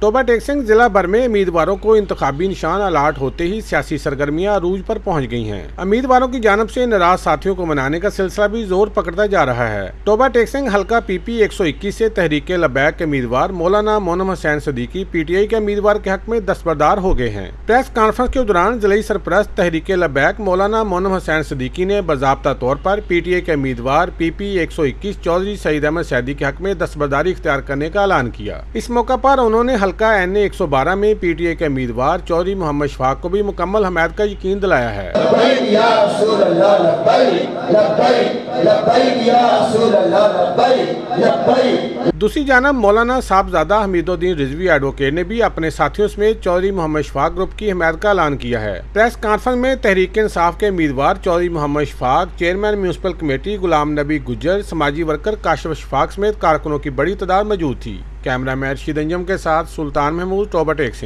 तोबा टेक सिंह जिला भर में उम्मीदवारों को इंतखाबी निशान अलॉट होते ही सियासी सरगर्मियां अरूज पर पहुंच गई हैं। उम्मीदवारों की जानब से नाराज साथियों को मनाने का सिलसिला भी जोर पकड़ता जा रहा है। तोबा टेक सिंह हल्का PP 121 से तहरीक लबैक के उम्मीदवार मौलाना मोनम हुसैन सदीकी PTI के उम्मीदवार के हक में दस्तबरदार हो गए हैं। प्रेस कॉन्फ्रेंस के दौरान जिले सरपरस्त तहरीक लबैक मौलाना मोनम हुसैन सदीकी ने बाज़ाब्ता तौर पर PTI के उम्मीदवार PP 121 चौधरी सईद अहमद सैदी के हक में दस्तबरदारी इख्तियार करने का ऐलान किया। इस मौका पर उन्होंने हल्का NA 112 में PTI के उम्मीदवार चौधरी मोहम्मद शफाक को भी मुकम्मल हमायत का यकीन दिलाया है। दूसरी जानब मौलाना साहबजादा हमीदुद्दीन रिजवी एडवोकेट ने भी अपने साथियों समेत चौधरी मोहम्मद शफाक ग्रुप की हमायत का ऐलान किया है। प्रेस कॉन्फ्रेंस में तहरीक इंसाफ के उम्मीदवार Chaudhry Mohammad Shafaq, chairman municipal committee Ghulam Nabi Gujjar, समाजी वर्कर काशिफ शफाक समेत कारकुनों की बड़ी तादाद मौजूद थी। कैमरामैन रशीद अंजम के साथ सुल्तान महमूद, तोबा टेक सिंह।